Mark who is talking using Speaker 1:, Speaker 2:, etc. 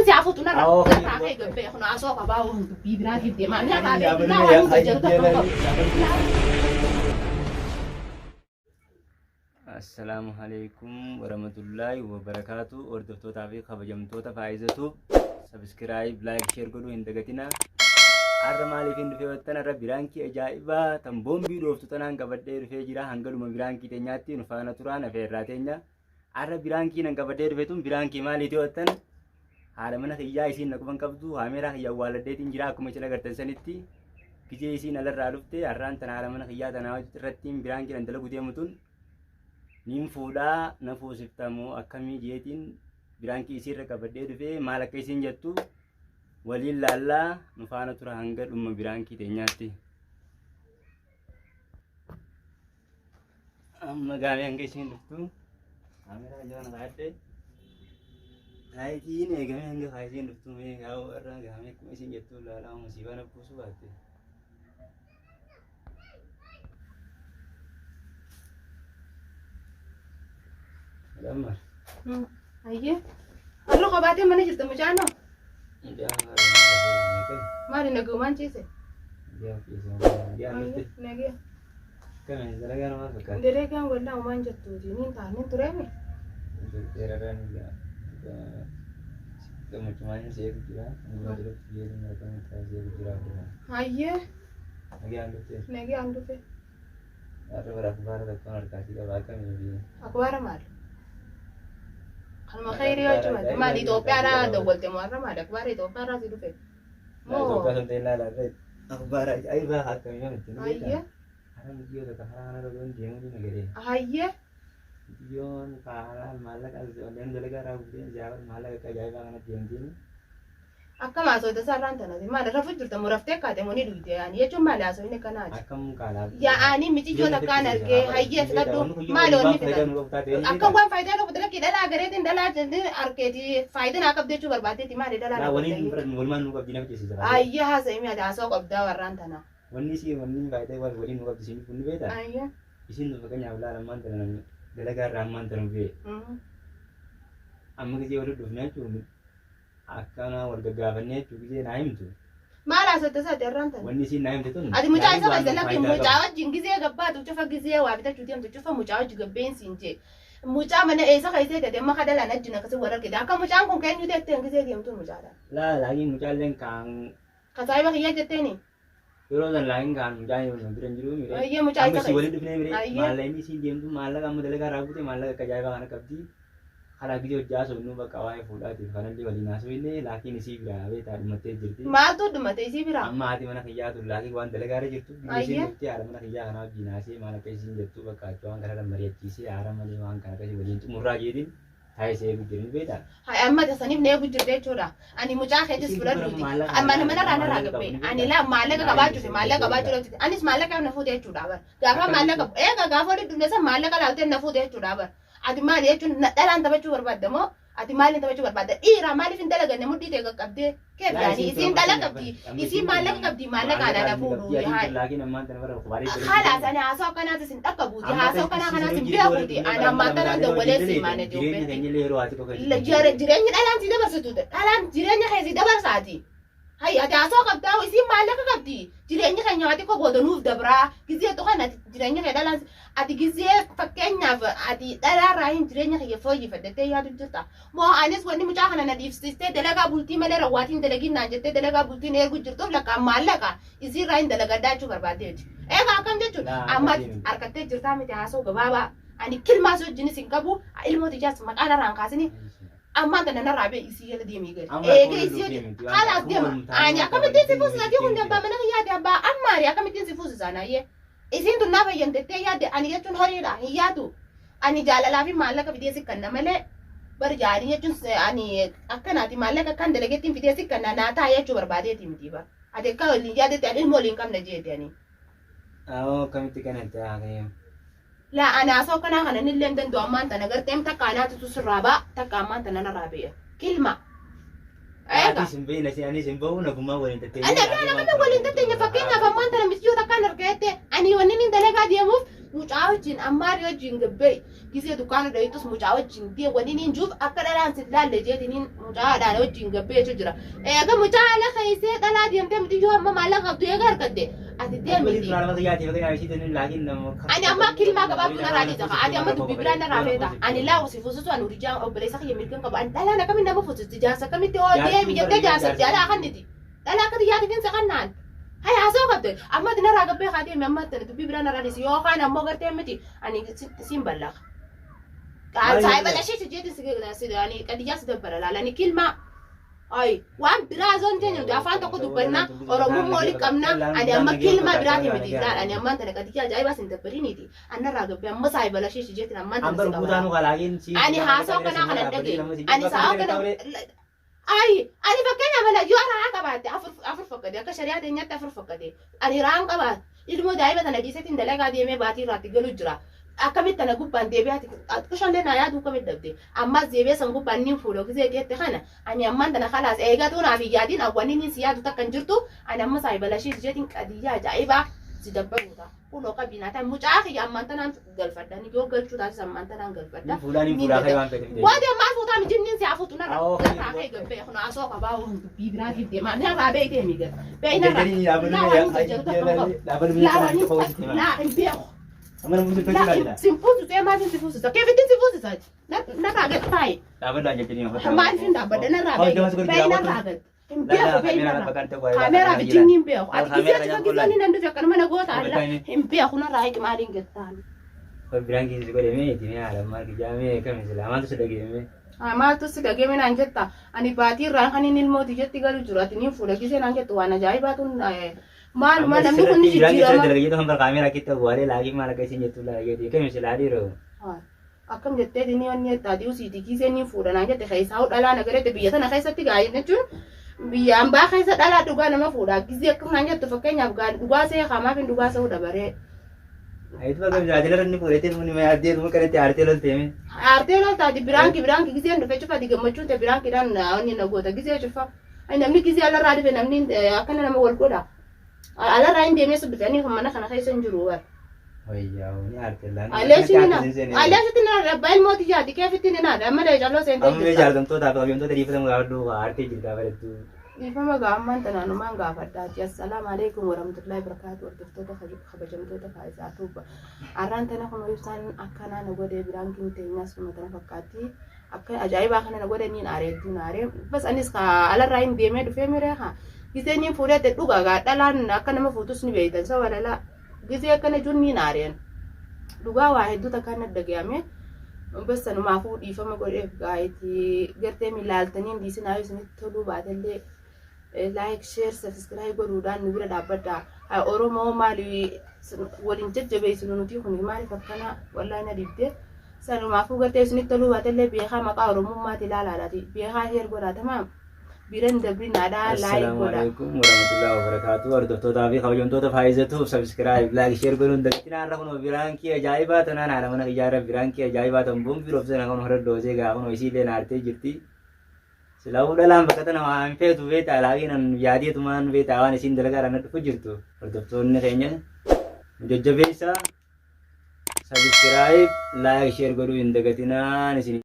Speaker 1: si afutu na ra kai gabe kuna aso ka ba won bibira gidde ma nya ka be na wa mu jarta
Speaker 2: Assalamualaikum warahmatullahi wabarakatuh. Hordoftoota fi kabajamtoota faayizatu subscribe like share godhuu hin dagatina. Arra maaliif hin dhufee wattan arra biraankii ajaa'ibaa tan boombii dhooftu tanaan qabadhee dhufee jira hangaluma biraankii teenyaatti nu faana turaan afeerraa teenya. Arra biraankii nan qabadhee dhufe tun biraankii maaliiti wattan haala mana kiyyaa isiin naquban qabdu haameeraa kiyyaa awwaaladheetiin jira akkuma isin agartan sanitti gijee isiin alarraa dhufte har'aan tan haala mana kiyyaa tanaa irrattiin biraankii nan dalagu deemu tun nin fuudhaa na fuusiftamoo akkamii jeetiin biraankii isiirra qabadhee dhufee maal akka isiin jettu waliin laallaa nu faana tura hanga dhumma biraankii teenyaatti. Amma gaamee hanga isiin dhuftu kaameraa jala naqadhe laayitiin eegamee hanga faa isiin dhuftu mee gaa'u irra gaamee akkuma isiin jettu laalaa musiibaa na buusuu baatte. Lama.
Speaker 1: Ayye. Allo qabaatee mana jirta mucaanoo? Maali nagumaan ciise? Nagee.
Speaker 2: Kami dalagaa namaa fakkaata.
Speaker 1: Dalagaan wallaa uumaan jettuuti niin taa'anii tureemi?
Speaker 2: Dheeraraan gammachumaan seetu jira. Naguma jirutti biyya marataan taasisee jira.
Speaker 1: Ayyee.
Speaker 2: Nagee handufe.
Speaker 1: Nagee handufe.
Speaker 2: Har'a bara akbaara tokkoon harkaasii qabaa akkamii biyya.
Speaker 1: Akbaara maali? Kanuma khayrii yoo cimate maali Itoophiyaadhaa dawwalte moo har'a maali akbaara Itoophiyaadhaa si dhufe?
Speaker 2: Itoophiyaa sun ta'e ilaalaa akbaara ayyibaa akkamii yoo nutti nuti.
Speaker 1: Ayyee.
Speaker 2: Har'a biyyoota kan haraa kana rogoon deemuu ni nagadee.
Speaker 1: Ayyee.
Speaker 2: Biyyoon kaaraan maallaqa asooleen dalagaa raawwatee jaabar maallaqa ajaa'ibaa kanatti deemtiin.
Speaker 1: Akkam haasawita sararaan tanati maali rafu jirta moo raftee kaate moo ni dhugde yaani jechuun maali haasawinni akkanaati.
Speaker 2: Akkam kaalaa.
Speaker 1: Yaa'anii michichoota kaan argee hayyee fudhadhu maali onni fidan. Akka waan faayidaa qabu dalagaa dhalaa gareetiin dhalaa jirti arkeeti faayidaa naa qabdu jechuu barbaaddeeti maali dhalaa naa
Speaker 2: waliin walumaan nu qabdi nama keessisa.
Speaker 1: Hayyee haasawii ati haasawaa qabdaa warraan tana.
Speaker 2: Wanni si wanni faayidaa waliin nu qabdi isin kun ni beektaa.
Speaker 1: Hayyee.
Speaker 2: Isin nu fakkeenyaaf laalammaan tana namni dalagaa irraa ammaan tana bu'ee. Amma gisee waliin dhufnee jechuun akkana wal gaggaafannee jechuun gisee naa himtu.
Speaker 1: Maal haasawta isaati irraan tana?
Speaker 2: Wanni isin naa himte tun.
Speaker 1: Ati mucaa isa fayyada lakki mucaa wajjin gisee gabbaatu cufa gisee waa bitachuu deemtu cufa mucaa wajji gabbeen siin jee. Mucaa mana eessa keessee ta'e amma kadalaan ajjina akkasii warra argite akka mucaan kun keenyu teettee gisee deemtu mucaadha.
Speaker 2: Laakiin mucaalleen kaan.
Speaker 1: Kasaayiba kiyyaa jetteeni?
Speaker 2: Yeroo san laakiin kaan mucaan yoo bira hin jiru mire.
Speaker 1: Ayyee mucaa isa
Speaker 2: keessi waliin dhufnee mire maallaqni isin deemtu maallaqa amma dalagaa raawwate maallaqa akka ajaa'ibaa kana qabdi. Karaa gisee hojjaa sonnuu bakka waa'ee fuudhaatiif kanallee waliin haasofillee laakiin isii biraa beekaa dhumattee jirti.
Speaker 1: Maaltu dhumatte isii biraa?
Speaker 2: Amma haati mana kiyyaa tun laakiin waan dalagaa irra jirtu isheen dhuftee haadha mana kiyyaa kanaa wajjin haasee maal akka isiin jettu bakka achii waan kana mari'achiisee haara malee waan kana akkasii waliin xumurraa jeetiin taa'isee eegu jirin beektaa.
Speaker 1: Hai amma tasaniif na eegu jirte jechuudha. Ani mucaa keetis fudhadhuuti. Mana manarraa narraa gabbee. Ani laa maallaqa qabaachuuti. Anis maallaqa na fuute jechuudha bar. Gaafa maallaqa eega gaafa walitti dhufne san maallaqa laaltee na fuute jechuudha bar. Ati maali jechuun dhalaan taphachuu barbaadda moo? Ati maaliin taphachuu barbaadda? Dhiiraa maaliif hin dalaganne mudhii ta'e qaqqabdee? Keeflaanii isiin dhala qabdi. Isiin maallaqa qabdi maallaqaan ana fuudhu. Haala sana haasoo akkanaatis hin dhaqqabuuti. Haasoo akkanaa kanaas hin beekuuti. Ani ammaan tanaan dawwalee simaane jireenya dhalaan si dabarsituudha. Dhalaan jireenya keessi dabarsaati. Hai ati haasoo qabdaa isiin maallaqa qabdi. Jireenya keenya ati ko boodanuuf dabraa. Gizee tokko ati jireenya kee dhalaan ati gizee fakkeenyaaf ati dhalaarraa hin jireenya kee fooyyifadhattee yaadu jirta. Moo anis wanni mucaa kana na dhiibsistee dalagaa bultii malee raawwatiin dalaginnaan jettee dalagaa bultiin eeguu jirtuuf lakkaan maallaqa isiirraa hin dalagaddaa jechuu barbaaddeeti. Eegaa akkam jechuun amma harkattee jirtaa miti haasoo gabaabaa. Ani kilmaas wajjinis hin qabu ilmooti ijaas maqaan irraan kaasini. Amma tana narraa bee isii yala deemee gadi. Eega isii haalaas deema. Ani akkamittiin si fuusisaati hundi abbaa mana yaade abbaa ammaari akkamittiin si fuusisaan ayyee. Isiin tun naa fayyamtettee yaadde ani jechuun horiidha hin yaadu. Ani jaalalaa fi maallaqa fidee si kanna malee bari jaalii jechuun ani akkanaati maallaqa kan dalageettiin fidee si kanna naa taa'ee jechuu barbaadeeti miti bara. Ati akka waliin yaadetti ani ilmoo waliin qabna jeeti ani.
Speaker 2: Akkamitti kanatti haasa'e?
Speaker 1: La ana asoo kana kana nilleen dandoo ammaan tana garteem takka anaatu susirraabaa takka ammaan tana narraa beeya. Kilma. Eega.
Speaker 2: Isin beena si ani isin bahu nagummaa waliin tattee.
Speaker 1: Ana kana waliin tattee fakkeenyaaf ammaan tana misiyoo takkaan argeette ani wanni nin dalagaa deemuuf mucaa wajjin ammaari wajjin gabbee gisee dukkaana dhayitus mucaa wajjin dee waniin juuf akka dhalaan sit laalle jeetiniin mucaadhaan wajjin gabbee jira. Eega mucaa ala keessee dhalaa deemtee miti yoo amma maallaqa qabdu eega harkatte ati deemiti. Ani amma kilmaa gabaabuu narraa dhiisa ati amma dubbii biraan narraa feeta ani laa usi fuusutu ani hojii obboleessa kiyya mirgan qabu ani dhalaan akkamitti nama fuusutti jaarsa akkamitti oo deemi jettee jaarsa jaalaa kanniti dhalaa akka xiyyaatitiin saqannaan. Hai asoo qabde amma dinarraa gabbee haa deemi amma dubbii biraan narraa dhiisi yookaan ammoo gartee miti ani siin ballaqa. Saayiba lashee jeeti ani qadiyyaa si dabbala laalani kilmaa. Ay, waan biraa zoon jennu afaan tokko dubbanna Oromoo mooli qabna ani amma kilmaa biraati miti laal ani amma tana qadiyyaa ajaa'ibaa sin dabbaliiniti anarraa gabbee amma saayiba lashee jeetiin amma tana ani haasoo kanaa kana dhagee ani sa'a kana ay ani fakkeenya mala yoo raa qabaate afur fakkate akka shari'aa teenyatti afur fakkate ani raan qabaate ilmoo daa'iba tana dhiisetiin dalagaa deemee baatii irraatti galu jira. Akkamitti tana gubbaan deebi'aati kushallee naa yaaduu akkamitti dhabde ammas deebi'ee san gubbaan niin fuudhoo gisee geette kana ani ammaan tana khalaas eegatu naaf yaadiin awwanni niin si yaadu takka hin jirtu ani amma saayiba lashee jeetiin qadiyyaa ajaa'ibaa si dabbaluudha fuudhoo qabinaa ta'e mucaa kiyya ammaan tanaan galfadda ni yoo galchuu taasisa ammaan tanaan galfadda waati ammaa fuutaa mijinniin si hafuutu narraa kee gabbee kun asoo qabaa dubbii biraatiif deemaa narraa beeytee miidha beeyinarraa Simfusu tema simfusu. Kaya vitin simfusu saja. Naragat pai. Maaf tidak pada naragat. Pai naragat. Impia kamera vitin impia. Ati kisia cakap kisia ni nanti cakap mana gua tahu. Impia aku naragat kemarin getan.
Speaker 2: Kau bilang kisi kau demi ini ada mar kijame kami selama tu sudah game.
Speaker 1: Amal tu sudah game nanjeta. Ani pati rangkan ini ilmu tiga tiga lucurat ini full kisia nanjet tuan aja iba tu Mal namni kun ni
Speaker 2: jira ma itu hambar kamera kita buare lagi malah kasi nyetu lagi dia kan mesti lari ro
Speaker 1: akkam jettee dini onni taati usiiti kisee ni fuudhanaa jette keessa haa dhalaa nagarete biyya tana keessatti gaa'in jechuun biyya hambaa keessa dhalaa dhugaa nama fuudhaa kisee akkuma jettu fakkeenyaaf dhugaa see hamaaf hin dhugaa sa'uu dabaree.
Speaker 2: Itu bagai jadilah ranni puretin muni mai arti itu kan itu arti lol teme.
Speaker 1: Arti lol tadi birangi kisee ndo fechufa diga machuun te birangi dan onni nagota kisee chufa. Ai namni kisee ala raadi fe namni akkana nama wal godha. Ala rain dia mesut berani kemana karena saya senjuruan.
Speaker 2: Oh iya, ini artilan.
Speaker 1: Alias itu bail mau dijadi kayak fitin ada, amma dah jalan sente.
Speaker 2: Amma dah jalan tuh tapi kami tuh tadi kita mengadu arti juga pada itu.
Speaker 1: Ifa magaman tanah rumah enggak pada. Assalamualaikum warahmatullahi wabarakatuh. Waktu itu khabajam itu faiza tuh. Aran tanah kono yusan akana nago de birangkin tenya semua tanah fakati. Akan ajaib akana nago de nin are tu nare. Bas anis ka ala rain dia me dufe mere ha. Gisee ni fuudhee ta'e dhugaa dhalaan akka nama fuutus ni beektan sababa dhala gisee akkana jechuun ni naareen dhugaa waa hedduu takkaan adda ga'ame bassanumaafuu dhiifama godheef gaa'eeti gartee milaaltanii dhiisinaa yoo isinitti toluu baatellee laayik sheer sabiskiraayib godhuudhaan nu bira dhaabbadha Oromoo maali waliin jajjabeessinu nuti kun maaliif akkana wallaahi na dibdee sanumaafuu gartee isinitti toluu baatellee beekaa maqaa Oromummaati ilaalaadhaati beekaa heer godhaatamaa. Biran dabri nada like goda.
Speaker 2: Assalamualaikum warahmatullahi wabarakatuh. Hordoftoota fi kabajamtoota faayizatu subscribe like share godhuun dagtina irra kun biraan kee ajaa'ibaa tanaan haala mana ijaara biraan kee ajaa'ibaa tan boon biroof sana kun hora doosee gaafan hoisii leen aartee jirti. Silaa dhalaan bakka tana waan feetu beeta laagiin an yaadiyatumaan beeta waan isiin dalagaa irra dhufu jirtu. Hordoftoonni keenya jajjabeessa subscribe like share godhuu hin dagatinaan isin